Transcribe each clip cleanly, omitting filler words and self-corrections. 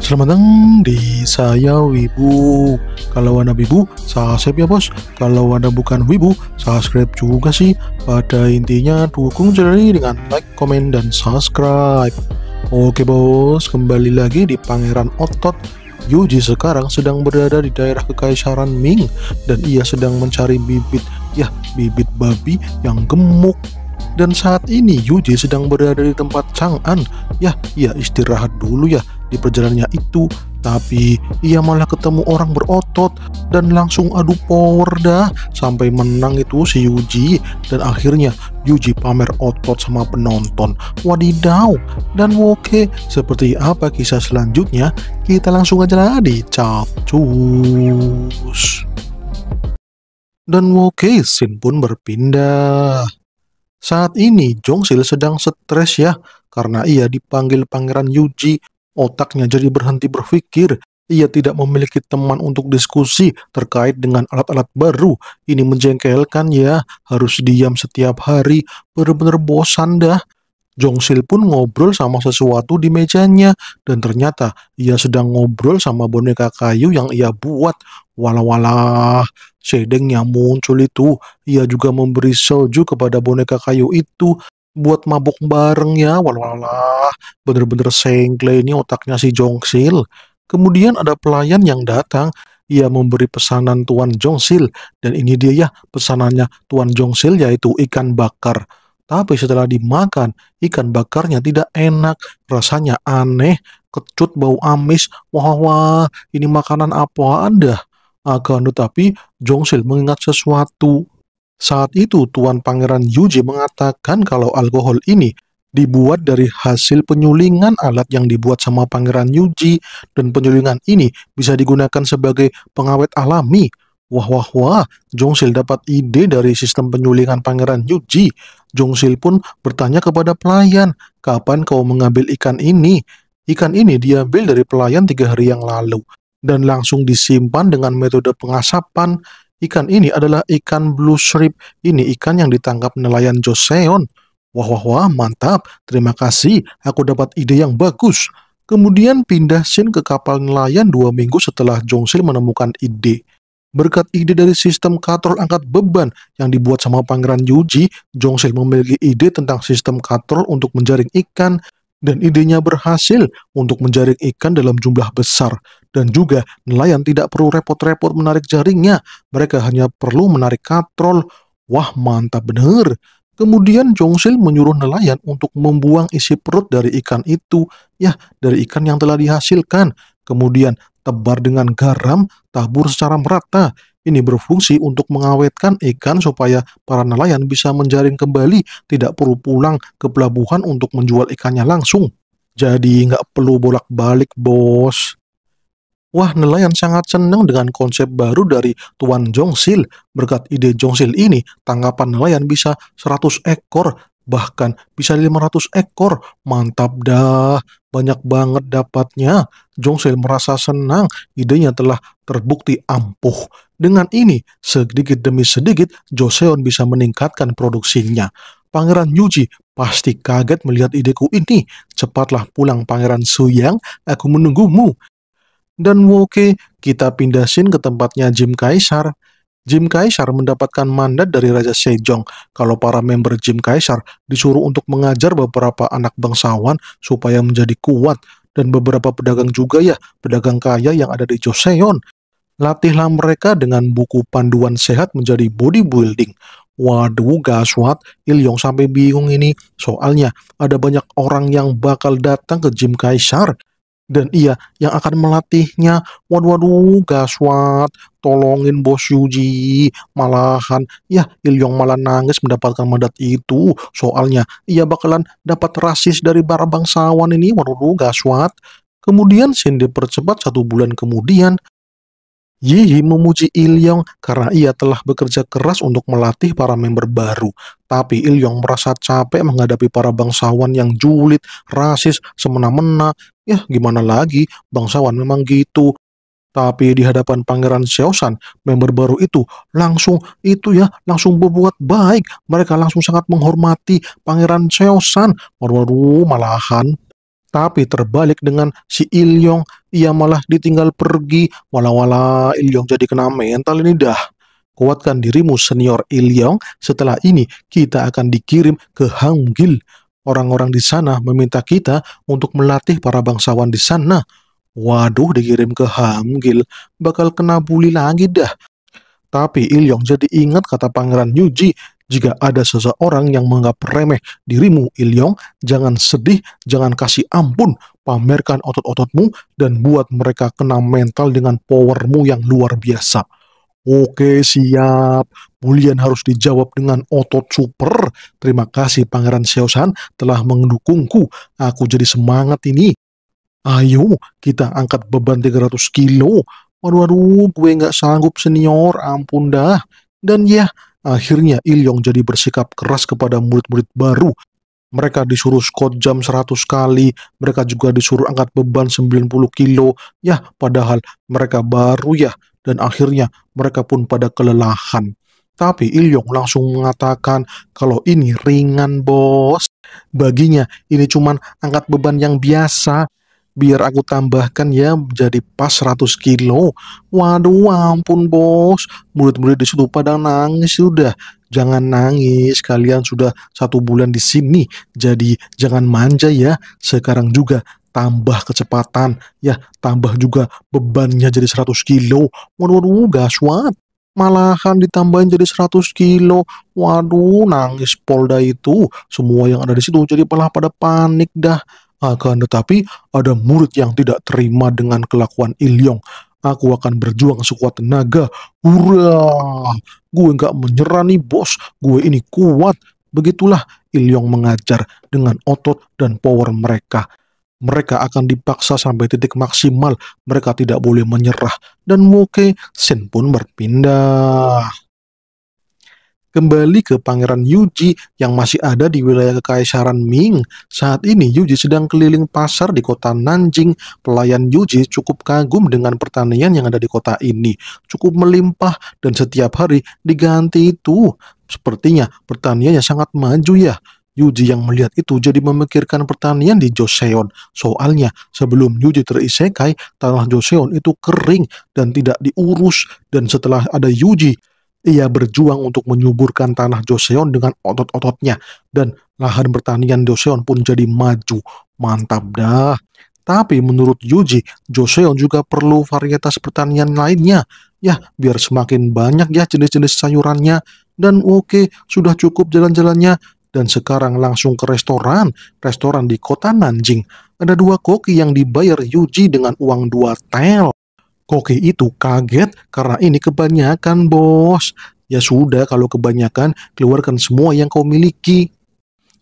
Selamat datang di Saya Wibu. Kalau Anda Wibu, subscribe ya bos. Kalau Anda bukan Wibu, subscribe juga sih. Pada intinya dukung channel ini dengan like, komen, dan subscribe. Oke bos, kembali lagi di Pangeran Otot. Yuji sekarang sedang berada di daerah Kekaisaran Ming dan ia sedang mencari bibit babi yang gemuk. Dan saat ini Yuji sedang berada di tempat Chang'an. Ia istirahat dulu ya di perjalanannya itu, tapi ia malah ketemu orang berotot dan langsung adu power dah sampai menang itu si Yuji. Dan akhirnya Yuji pamer otot sama penonton. Wadidaw. Dan oke, seperti apa kisah selanjutnya? Kita langsung aja lah di capcus. Dan oke, scene pun berpindah. Saat ini Jongsil sedang stres ya, karena ia dipanggil Pangeran Yuji. Otaknya jadi berhenti berpikir. Ia tidak memiliki teman untuk diskusi terkait dengan alat-alat baru. Ini menjengkelkan ya, harus diam setiap hari. Bener-bener bosan dah. Jongsil pun ngobrol sama sesuatu di mejanya, dan ternyata ia sedang ngobrol sama boneka kayu yang ia buat. Walah, shadingnya muncul itu. Ia juga memberi soju kepada boneka kayu itu buat mabuk bareng ya. Walah, bener-bener sengkle ini otaknya si Jongsil. Kemudian ada pelayan yang datang. Ia memberi pesanan Tuan Jongsil, dan ini dia ya pesanannya Tuan Jongsil, yaitu ikan bakar. Tapi setelah dimakan, ikan bakarnya tidak enak, rasanya aneh, kecut, bau amis. Wah, ini makanan apaan dah? Akan tetapi Jongsil mengingat sesuatu. Saat itu Tuan Pangeran Yuji mengatakan kalau alkohol ini dibuat dari hasil penyulingan alat yang dibuat sama Pangeran Yuji, dan penyulingan ini bisa digunakan sebagai pengawet alami. Wah, Jongsil dapat ide dari sistem penyulingan Pangeran Yuji. Jongsil pun bertanya kepada pelayan, kapan kau mengambil ikan ini? Ikan ini diambil dari pelayan 3 hari yang lalu, dan langsung disimpan dengan metode pengasapan. Ikan ini adalah ikan blue shrimp. Ini ikan yang ditangkap nelayan Joseon. Wah, mantap. Terima kasih, aku dapat ide yang bagus. Kemudian pindah scene ke kapal nelayan 2 minggu setelah Jongsil menemukan ide. Berkat ide dari sistem katrol angkat beban yang dibuat sama Pangeran Yuji, Jongsil memiliki ide tentang sistem katrol untuk menjaring ikan, dan idenya berhasil untuk menjaring ikan dalam jumlah besar. Dan juga nelayan tidak perlu repot-repot menarik jaringnya, mereka hanya perlu menarik katrol. Wah, mantap bener. Kemudian Jongsil menyuruh nelayan untuk membuang isi perut dari ikan itu, dari ikan yang telah dihasilkan. Kemudian tebar dengan garam, tabur secara merata. Ini berfungsi untuk mengawetkan ikan supaya para nelayan bisa menjaring kembali, tidak perlu pulang ke pelabuhan untuk menjual ikannya langsung. Jadi nggak perlu bolak-balik, bos. Wah, nelayan sangat senang dengan konsep baru dari Tuan Jongsil. Berkat ide Jongsil ini, tangkapan nelayan bisa 100 ekor, bahkan bisa 500 ekor. Mantap dah, banyak banget dapatnya. Jongsil merasa senang, idenya telah terbukti ampuh. Dengan ini, sedikit demi sedikit, Joseon bisa meningkatkan produksinya. Pangeran Yuji pasti kaget melihat ideku ini. Cepatlah pulang Pangeran Suyang, aku menunggumu. Dan oke, kita pindah scene ke tempatnya Jim Kaisar. Jim Kaisar mendapatkan mandat dari Raja Sejong kalau para member Jim Kaisar disuruh untuk mengajar beberapa anak bangsawan supaya menjadi kuat, dan beberapa pedagang juga ya, pedagang kaya yang ada di Joseon. Latihlah mereka dengan buku panduan sehat menjadi bodybuilding. Waduh, gaswat, Ilyong sampai bingung ini. Soalnya ada banyak orang yang bakal datang ke Jim Kaisar, dan ia yang akan melatihnya. Waduh, gaswat, tolongin bos Yuji. Malahan, Ilyong malah nangis mendapatkan mandat itu. Soalnya, ia bakalan dapat rasis dari para bangsawan ini. Waduh, gaswat. Kemudian, scene dipercepat 1 bulan kemudian. Yi memuji Ilyong karena ia telah bekerja keras untuk melatih para member baru. Tapi Ilyong merasa capek menghadapi para bangsawan yang julid, rasis, semena-mena. Gimana lagi, bangsawan memang gitu. Tapi di hadapan Pangeran Seosan, member baru itu langsung berbuat baik. Mereka langsung sangat menghormati Pangeran Seosan. Waduh, malahan. Tapi terbalik dengan si Ilyong, ia malah ditinggal pergi. Walah-walah, Ilyong jadi kena mental ini dah. Kuatkan dirimu senior Ilyong, setelah ini kita akan dikirim ke Hangul. Orang-orang di sana meminta kita untuk melatih para bangsawan di sana. Waduh, dikirim ke Hangul, bakal kena bully lagi dah. Tapi Ilyong jadi ingat kata Pangeran Yuji, jika ada seseorang yang menganggap remeh dirimu Ilyong, jangan sedih, jangan kasih ampun, pamerkan otot-ototmu dan buat mereka kena mental dengan powermu yang luar biasa. Oke, siap. Bulian harus dijawab dengan otot super. Terima kasih Pangeran Seosan telah mendukungku. Aku jadi semangat ini. Ayo, kita angkat beban 300 kilo. Waduh, gue nggak sanggup senior, ampun dah. Dan ya, akhirnya Ilyong jadi bersikap keras kepada murid-murid baru. Mereka disuruh squat jam 100 kali, mereka juga disuruh angkat beban 90 kilo. Ya, padahal mereka baru ya, dan akhirnya mereka pun pada kelelahan. Tapi Ilyong langsung mengatakan kalau ini ringan bos. Baginya ini cuman angkat beban yang biasa. Biar aku tambahkan ya jadi pas 100 kilo. Waduh, ampun bos. Murid-murid di situ pada nangis sudah. Jangan nangis, kalian sudah 1 bulan di sini. Jadi jangan manja ya. Sekarang juga tambah kecepatan. Ya, tambah juga bebannya jadi 100 kilo. Waduh, gaswat. Malahan ditambahin jadi 100 kilo. Waduh, nangis Polda itu. Semua yang ada di situ jadi malah pada panik dah. Akan tetapi ada murid yang tidak terima dengan kelakuan Ilyong. Aku akan berjuang sekuat tenaga. Hurrah! Gue nggak menyerah nih bos. Gue ini kuat. Begitulah Ilyong mengajar dengan otot dan power mereka. Mereka akan dipaksa sampai titik maksimal. Mereka tidak boleh menyerah. Dan Woke Shin pun berpindah kembali ke Pangeran Yuji yang masih ada di wilayah Kekaisaran Ming. Saat ini Yuji sedang keliling pasar di kota Nanjing. Pelayan Yuji cukup kagum dengan pertanian yang ada di kota ini. Cukup melimpah dan setiap hari diganti itu. Sepertinya pertaniannya sangat maju ya. Yuji yang melihat itu jadi memikirkan pertanian di Joseon. Soalnya sebelum Yuji terisekai, tanah Joseon itu kering dan tidak diurus. Dan setelah ada Yuji, ia berjuang untuk menyuburkan tanah Joseon dengan otot-ototnya. Dan lahan pertanian Joseon pun jadi maju. Mantap dah. Tapi menurut Yuji, Joseon juga perlu varietas pertanian lainnya. Ya, biar semakin banyak ya jenis-jenis sayurannya. Dan oke, sudah cukup jalan-jalannya. Dan sekarang langsung ke restoran. Restoran di kota Nanjing. Ada 2 koki yang dibayar Yuji dengan uang 2 tel. Koki itu kaget karena ini kebanyakan bos. Ya sudah, kalau kebanyakan keluarkan semua yang kau miliki.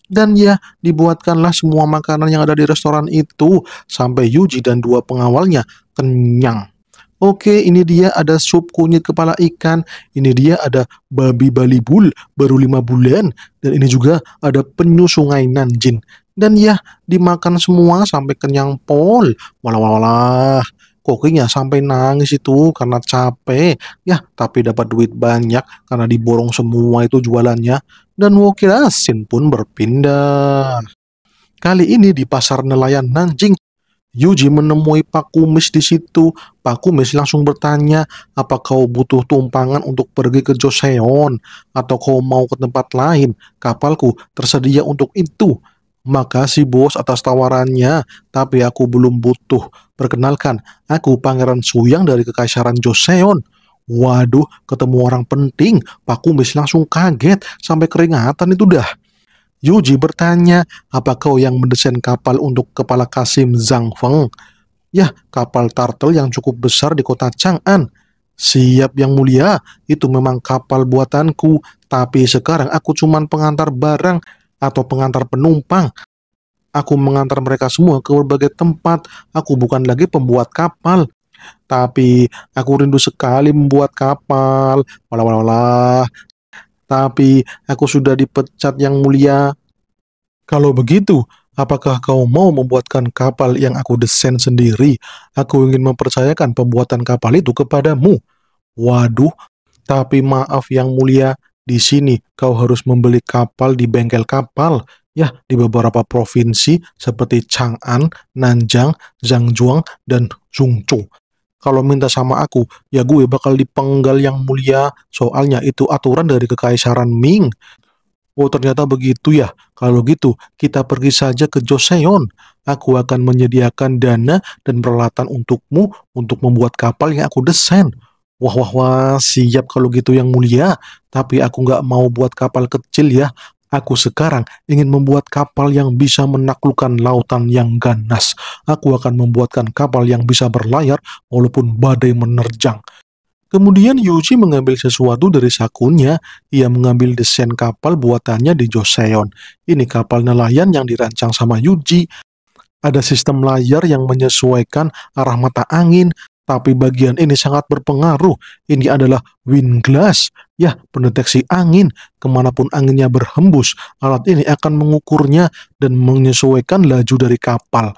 Dan ya, dibuatkanlah semua makanan yang ada di restoran itu sampai Yuji dan 2 pengawalnya kenyang. Oke, ini dia ada sup kunyit kepala ikan. Ini dia ada babi balibul baru 5 bulan. Dan ini juga ada penyu sungai Nanjing. Dan ya, dimakan semua sampai kenyang pol. Walah, walah, walah. Kokinya sampai nangis itu karena capek. Ya, tapi dapat duit banyak karena diborong semua itu jualannya. Dan Wokira Shin pun berpindah. Kali ini di pasar nelayan Nanjing, Yuji menemui Pak Kumis di situ. Pak Kumis langsung bertanya, apa kau butuh tumpangan untuk pergi ke Joseon? Atau kau mau ke tempat lain? Kapalku tersedia untuk itu. Makasih bos atas tawarannya, tapi aku belum butuh. Perkenalkan, aku Pangeran Suyang dari Kekaisaran Joseon. Waduh, ketemu orang penting. Pak Kumis langsung kaget, sampai keringatan itu dah. Yuji bertanya, apa kau yang mendesain kapal untuk kepala Kasim Zhang Feng? Ya, kapal turtle yang cukup besar di kota Chang'an. Siap yang mulia, itu memang kapal buatanku. Tapi sekarang aku cuman pengantar barang atau pengantar penumpang. Aku mengantar mereka semua ke berbagai tempat. Aku bukan lagi pembuat kapal. Tapi aku rindu sekali membuat kapal. Walah, walah, walah. Tapi aku sudah dipecat yang mulia. Kalau begitu, apakah kau mau membuatkan kapal yang aku desain sendiri? Aku ingin mempercayakan pembuatan kapal itu kepadamu. Waduh, tapi maaf yang mulia, di sini kau harus membeli kapal di bengkel kapal. ya di beberapa provinsi seperti Chang'an, Nanjang, Zhangjiang, dan Zhongzhou. Kalau minta sama aku, ya gue bakal dipenggal yang mulia, soalnya itu aturan dari Kekaisaran Ming. Oh, ternyata begitu ya. Kalau gitu, kita pergi saja ke Joseon. Aku akan menyediakan dana dan peralatan untukmu untuk membuat kapal yang aku desain. Wah, wah, wah, siap kalau gitu yang mulia. Tapi aku nggak mau buat kapal kecil ya. Aku sekarang ingin membuat kapal yang bisa menaklukkan lautan yang ganas. Aku akan membuatkan kapal yang bisa berlayar walaupun badai menerjang. Kemudian Yuji mengambil sesuatu dari sakunya. Ia mengambil desain kapal buatannya di Joseon. Ini kapal nelayan yang dirancang sama Yuji. Ada sistem layar yang menyesuaikan arah mata angin, tapi bagian ini sangat berpengaruh. Ini adalah wind glass, ya, pendeteksi angin. Kemanapun anginnya berhembus, alat ini akan mengukurnya dan menyesuaikan laju dari kapal.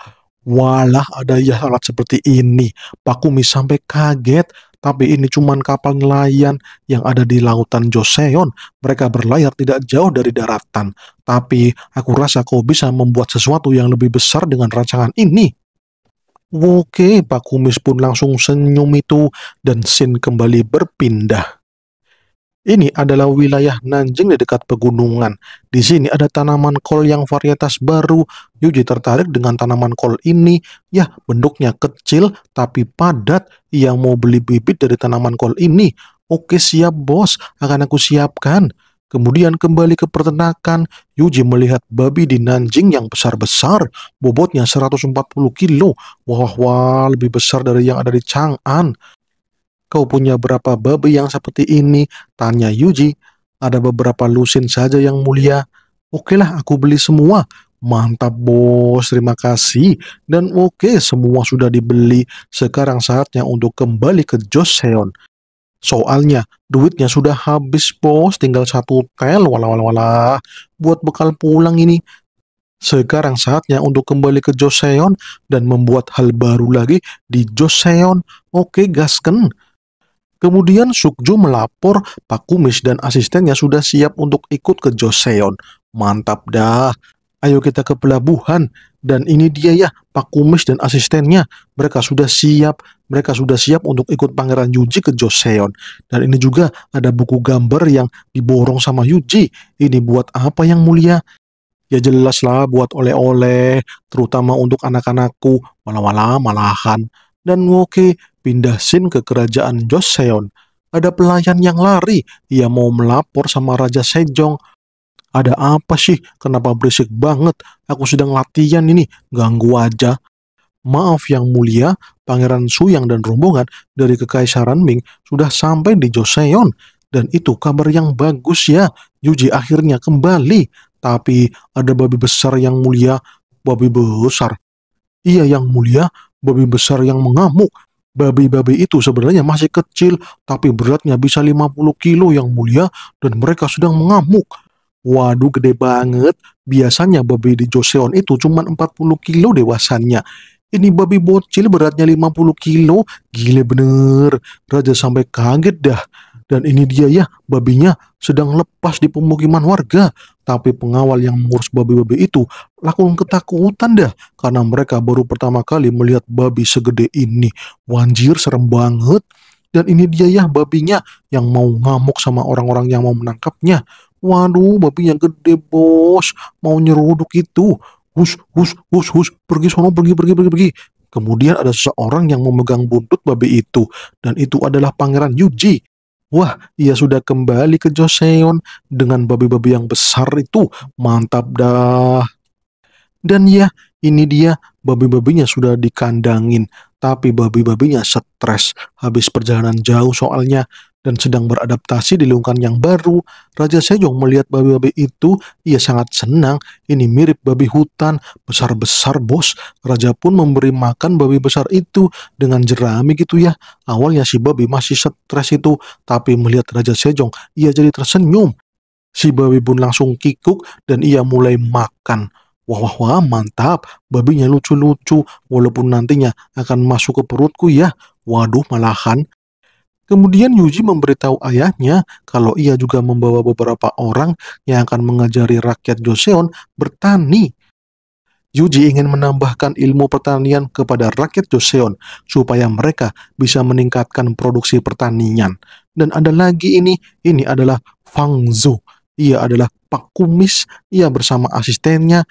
Walah, ada ya alat seperti ini. Pak Kumis sampai kaget. Tapi ini cuman kapal nelayan yang ada di lautan Joseon. Mereka berlayar tidak jauh dari daratan. Tapi aku rasa kau bisa membuat sesuatu yang lebih besar dengan rancangan ini. Oke, Pak Kumis pun langsung senyum itu dan scene kembali berpindah. Ini adalah wilayah Nanjing di dekat pegunungan. Di sini ada tanaman kol yang varietas baru. Yuji tertarik dengan tanaman kol ini. Ya, bentuknya kecil tapi padat. Ia mau beli bibit dari tanaman kol ini. Oke, siap bos, akan aku siapkan. Kemudian kembali ke peternakan. Yuji melihat babi di Nanjing yang besar-besar. Bobotnya 140 kilo. Wah, wah, lebih besar dari yang ada di Chang'an. Kau punya berapa babi yang seperti ini? Tanya Yuji. Ada beberapa lusin saja yang mulia. Oke lah, aku beli semua. Mantap bos, terima kasih. Dan oke, semua sudah dibeli. Sekarang saatnya untuk kembali ke Joseon. Soalnya, duitnya sudah habis bos. Tinggal satu tel, walah walah walah. Buat bekal pulang ini. Sekarang saatnya untuk kembali ke Joseon dan membuat hal baru lagi di Joseon. Oke, gasken. Kemudian Sukju melapor Pak Kumis dan asistennya sudah siap untuk ikut ke Joseon. Mantap dah. Ayo kita ke pelabuhan. Dan ini dia ya, Pak Kumis dan asistennya. Mereka sudah siap. Mereka sudah siap untuk ikut Pangeran Yuji ke Joseon. Dan ini juga ada buku gambar yang diborong sama Yuji. Ini buat apa yang mulia? Ya jelas lah buat oleh-oleh, terutama untuk anak-anakku. Walah-walah malahan. Dan oke, pindah scene ke kerajaan Joseon. Ada pelayan yang lari. Ia mau melapor sama Raja Sejong. Ada apa sih? Kenapa berisik banget? Aku sedang latihan ini. Ganggu aja. Maaf yang mulia, Pangeran Suyang dan rombongan dari Kekaisaran Ming sudah sampai di Joseon. Dan itu kabar yang bagus ya. Yuji akhirnya kembali. Tapi ada babi besar yang mulia. Babi besar. Iya yang mulia, babi besar yang mengamuk. Babi-babi itu sebenarnya masih kecil, tapi beratnya bisa 50 kilo yang mulia, dan mereka sedang mengamuk. Waduh, gede banget. Biasanya babi di Joseon itu cuma 40 kilo dewasanya. Ini babi bocil beratnya 50 kilo. Gile bener. Raja sampai kaget dah. Dan ini dia ya, babinya sedang lepas di pemukiman warga. Tapi pengawal yang mengurus babi-babi itu langsung ketakutan dah. Karena mereka baru pertama kali melihat babi segede ini. Wanjir, serem banget. Dan ini dia ya babinya yang mau ngamuk sama orang-orang yang mau menangkapnya. Waduh, babinya gede bos. Mau nyeruduk itu. Hus, hus, hus, hus. Pergi sono, pergi, pergi, pergi, pergi. Kemudian ada seseorang yang memegang buntut babi itu. Dan itu adalah Pangeran Yuji. Wah, ia sudah kembali ke Joseon dengan babi-babi yang besar itu. Mantap dah. Dan ya, ini dia babi-babinya sudah dikandangin. Tapi babi-babinya stres habis perjalanan jauh soalnya dan sedang beradaptasi di lingkungan yang baru. Raja Sejong melihat babi-babi itu, ia sangat senang. Ini mirip babi hutan, besar-besar bos. Raja pun memberi makan babi besar itu dengan jerami gitu ya. Awalnya si babi masih stres itu, tapi melihat Raja Sejong, ia jadi tersenyum. Si babi pun langsung kikuk dan ia mulai makan. Wah, wah, wah, mantap. Babinya lucu-lucu, walaupun nantinya akan masuk ke perutku ya. Waduh, malahan. Kemudian Yuji memberitahu ayahnya kalau ia juga membawa beberapa orang yang akan mengajari rakyat Joseon bertani. Yuji ingin menambahkan ilmu pertanian kepada rakyat Joseon supaya mereka bisa meningkatkan produksi pertanian. Dan ada lagi ini adalah Fang Zhou. Ia adalah Pak Kumis, ia bersama asistennya.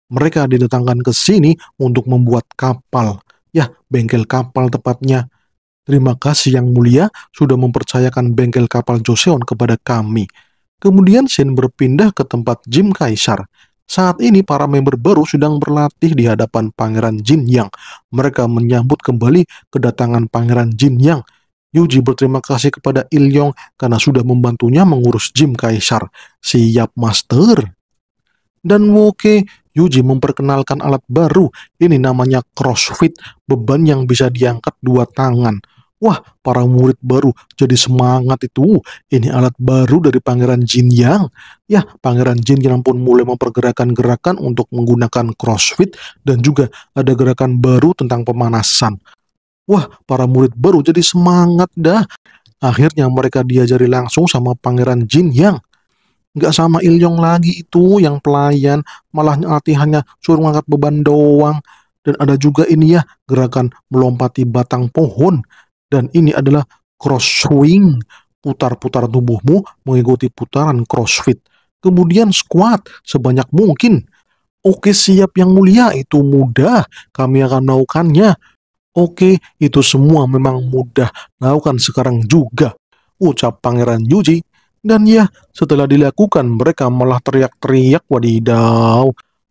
Mereka didatangkan ke sini untuk membuat kapal. Ya, bengkel kapal tepatnya. Terima kasih Yang Mulia sudah mempercayakan bengkel kapal Joseon kepada kami. Kemudian Shin berpindah ke tempat Jim Kaisar. Saat ini para member baru sedang berlatih di hadapan Pangeran Jin Yang. Mereka menyambut kembali kedatangan Pangeran Jin Yang. Yuji berterima kasih kepada Ilyong karena sudah membantunya mengurus Jim Kaisar. Siap, Master. Dan Woke, Yuji memperkenalkan alat baru. Ini namanya CrossFit, beban yang bisa diangkat dua tangan. Wah, para murid baru jadi semangat itu. Ini alat baru dari Pangeran Jin Yang. Ya, Pangeran Jin Yang pun mulai mempergerakan gerakan untuk menggunakan CrossFit dan juga ada gerakan baru tentang pemanasan. Wah, para murid baru jadi semangat dah. Akhirnya mereka diajari langsung sama Pangeran Jin Yang. Nggak sama Ilyong lagi itu yang pelayan, malah latihannya suruh ngangkat beban doang. Dan ada juga ini ya, gerakan melompati batang pohon. Dan ini adalah cross swing, putar-putar tubuhmu mengikuti putaran crossfit. Kemudian squat sebanyak mungkin. Oke, siap Yang Mulia, itu mudah, kami akan melakukannya. Oke, itu semua memang mudah, lakukan sekarang juga, ucap Pangeran Yuji. Dan ya, setelah dilakukan mereka malah teriak-teriak, wadidaw.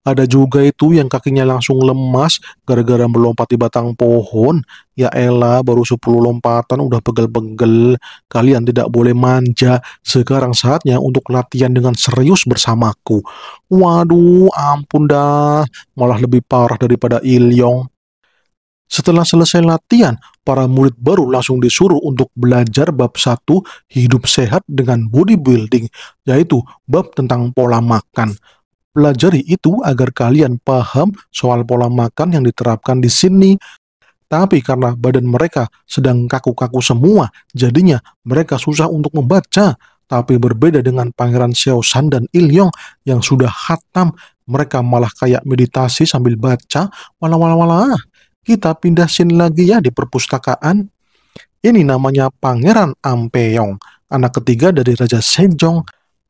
Ada juga itu yang kakinya langsung lemas gara-gara melompati batang pohon. Ya elah, baru 10 lompatan udah pegel-pegel. Kalian tidak boleh manja. Sekarang saatnya untuk latihan dengan serius bersamaku. Waduh, ampun dah. Malah lebih parah daripada Ilyong. Setelah selesai latihan, para murid baru langsung disuruh untuk belajar bab 1 hidup sehat dengan bodybuilding, yaitu bab tentang pola makan. Pelajari itu agar kalian paham soal pola makan yang diterapkan di sini. Tapi karena badan mereka sedang kaku-kaku semua, jadinya mereka susah untuk membaca. Tapi berbeda dengan Pangeran Xiaoshan dan Ilyong yang sudah khatam, mereka malah kayak meditasi sambil baca. Walah, walah, walah. Kita pindah scene lagi ya di perpustakaan. Ini namanya Pangeran Ampeyong, anak ketiga dari Raja Sejong,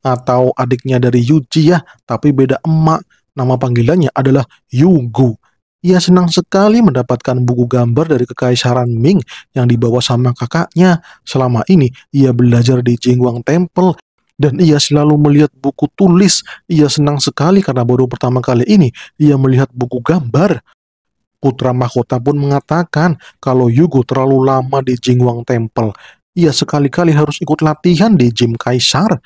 atau adiknya dari Yuji ya, tapi beda emak. Nama panggilannya adalah Yugu. Ia senang sekali mendapatkan buku gambar dari Kekaisaran Ming yang dibawa sama kakaknya. Selama ini ia belajar di Jingguang Temple dan ia selalu melihat buku tulis. Ia senang sekali karena baru pertama kali ini ia melihat buku gambar. Putra mahkota pun mengatakan kalau Yugo terlalu lama di Jingguang Temple. Ia sekali-kali harus ikut latihan di Jim Kaisar.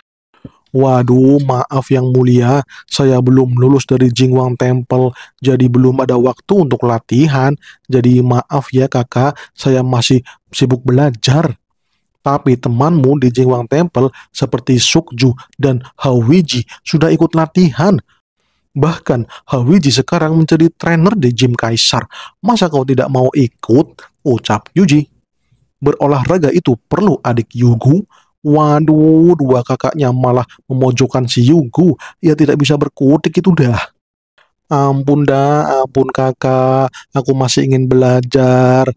Waduh, maaf Yang Mulia, saya belum lulus dari Jingguang Temple, jadi belum ada waktu untuk latihan. Jadi maaf ya kakak, saya masih sibuk belajar. Tapi temanmu di Jingguang Temple seperti Sukju dan Hawiji sudah ikut latihan. Bahkan Hawiji sekarang menjadi trainer di Jim Kaisar. Masa kau tidak mau ikut? Ucap Yuji. Berolahraga itu perlu adik Yugu. Waduh, dua kakaknya malah memojokkan si Yugu. Ia tidak bisa berkutik itu dah. Ampun dah, ampun kakak. Aku masih ingin belajar.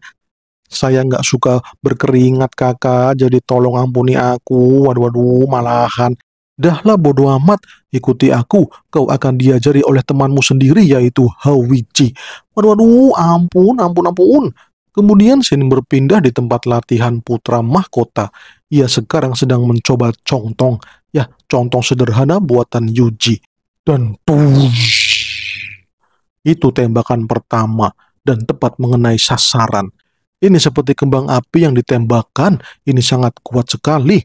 Saya nggak suka berkeringat kakak, jadi tolong ampuni aku. Waduh, waduh, malahan. Dahlah bodo amat, ikuti aku, kau akan diajari oleh temanmu sendiri yaitu Hawiji. Waduh, waduh, ampun, ampun, ampun. Kemudian Shin berpindah di tempat latihan putra mahkota. Ia sekarang sedang mencoba congtong. Ya, congtong sederhana buatan Yuji. Dan itu tembakan pertama dan tepat mengenai sasaran. Ini seperti kembang api yang ditembakkan. Ini sangat kuat sekali.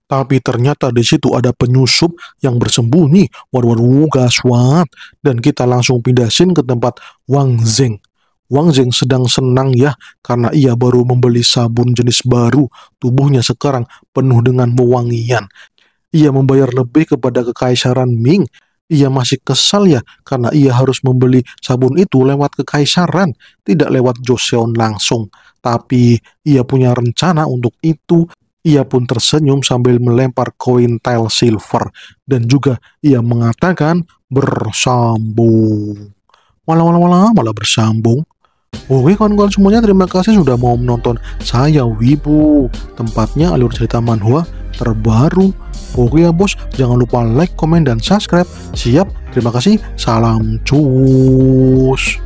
Tapi ternyata di situ ada penyusup yang bersembunyi. Waduh, waduh, gaswat. Dan kita langsung pindah scene ke tempat Wang Zeng. Wang Zeng sedang senang ya, karena ia baru membeli sabun jenis baru. Tubuhnya sekarang penuh dengan wewangian. Ia membayar lebih kepada Kekaisaran Ming. Ia masih kesal ya, karena ia harus membeli sabun itu lewat Kekaisaran, tidak lewat Joseon langsung. Tapi ia punya rencana untuk itu. Ia pun tersenyum sambil melempar koin tile silver. Dan juga ia mengatakan bersambung. Malah bersambung. Oke kawan-kawan semuanya, terima kasih sudah mau menonton saya Wibu, tempatnya alur cerita manhwa terbaru. Oke ya bos, jangan lupa like, komen, dan subscribe. Siap, terima kasih, salam cus.